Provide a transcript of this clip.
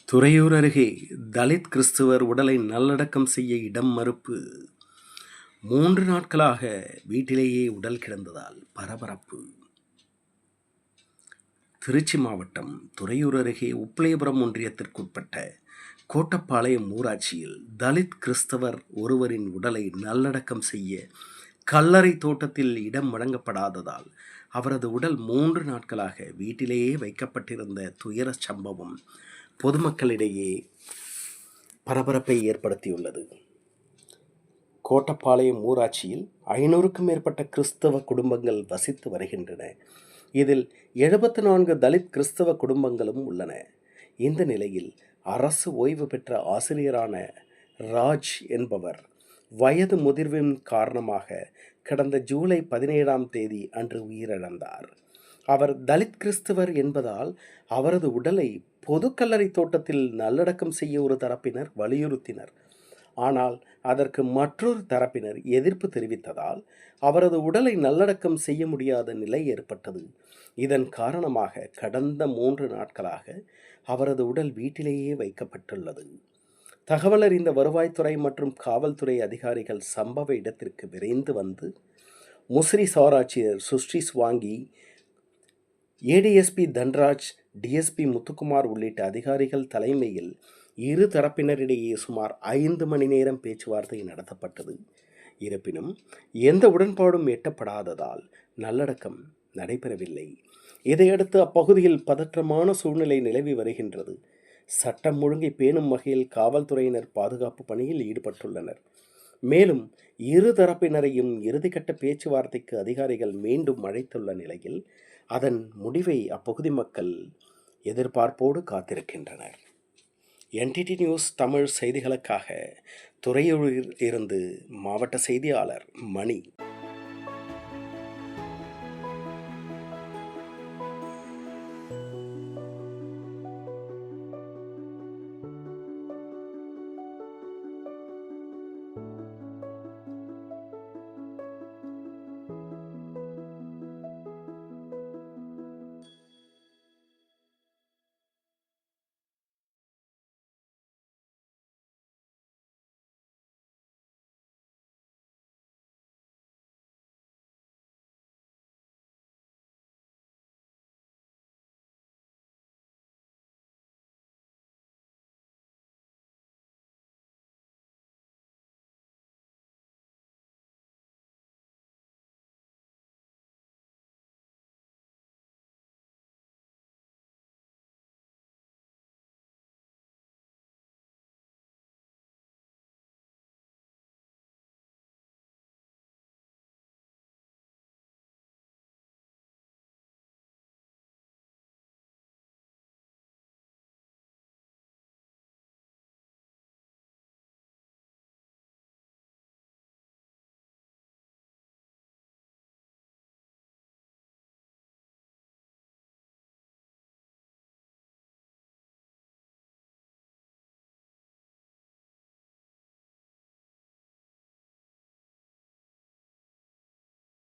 துறையூர் அருகே தலித் கிறிஸ்துவர் உடலை நல்லடக்கம் செய்ய இடம் மறுப்பு. 3 நாட்களாக வீட்டிலேயே உடல் கிடந்ததால் பரபரப்பு. திருச்சி மாவட்டம் துறையூர் அருகே உப்பிலியபுரம் ஒன்றியத்திற்குட்பட்ட கோட்டப்பாளையம் ஊராட்சியில் தலித் கிறிஸ்தவர் ஒருவரின் உடலை நல்லடக்கம் செய்ய கல்லறை தோட்டத்தில் இடம் வழங்கப்படாததால் அவரது உடல் 3 நாட்களாக வீட்டிலேயே வைக்கப்பட்டிருந்த துயர சம்பவம் பொதுமக்களிடையே பரபரப்பை ஏற்படுத்தியுள்ளது. கோட்டப்பாளையம் ஊராட்சியில் 500க்கும் மேற்பட்ட கிறிஸ்தவ குடும்பங்கள் வசித்து வருகின்றன. இதில் 74 தலித் கிறிஸ்தவ குடும்பங்களும் உள்ளன. இந்த நிலையில் அரசு ஓய்வு பெற்ற ஆசிரியரான ராஜ் என்பவர் வயது முதிர்வின் காரணமாக கடந்த ஜூலை 17ஆம் தேதி அன்று உயிரிழந்தார். அவர் தலித் கிறிஸ்தவர் என்பதால் அவரது உடலை பொது கல்லறை தோட்டத்தில் நல்லடக்கம் செய்ய ஒரு தரப்பினர் வலியுறுத்தினர். ஆனால் அதற்கு மற்றொரு தரப்பினர் எதிர்ப்பு தெரிவித்ததால் அவரது உடலை நல்லடக்கம் செய்ய முடியாத நிலை ஏற்பட்டது. இதன் காரணமாக கடந்த 3 நாட்களாக அவரது உடல் வீட்டிலேயே வைக்கப்பட்டுள்ளது. தகவல் அறிந்த வருவாய்த்துறை மற்றும் காவல்துறை அதிகாரிகள் சம்பவ இடத்திற்கு விரைந்து வந்து முசிறி சாராட்சியர் சுஸ்ரீ ஸ்வாங்கி, ஏடிஎஸ்பி தன்ராஜ், டிஎஸ்பி முத்துக்குமார் உள்ளிட்ட அதிகாரிகள் தலைமையில் இரு தரப்பினரிடையே சுமார் 5 மணி நேரம் பேச்சுவார்த்தை நடத்தப்பட்டது. இருப்பினும் எந்த உடன்பாடும் எட்டப்படாததால் நல்லடக்கம் நடைபெறவில்லை. இதையடுத்து அப்பகுதியில் பதற்றமான சூழ்நிலை நிலவி வருகின்றது. சட்டம் ஒழுங்கை பேணும் வகையில் காவல்துறையினர் பாதுகாப்பு பணியில் ஈடுபட்டுள்ளனர். மேலும் இரு தரப்பினரையும் இறுதிக்கட்ட பேச்சுவார்த்தைக்கு அதிகாரிகள் மீண்டும் அழைத்துள்ள நிலையில் அதன் முடிவை அப்பகுதி மக்கள் எதிர்பார்ப்போடு காத்திருக்கின்றனர். NTT நியூஸ் தமிழ் செய்திகளுக்காக துறையூரில் இருந்து மாவட்ட செய்தியாளர் மணி.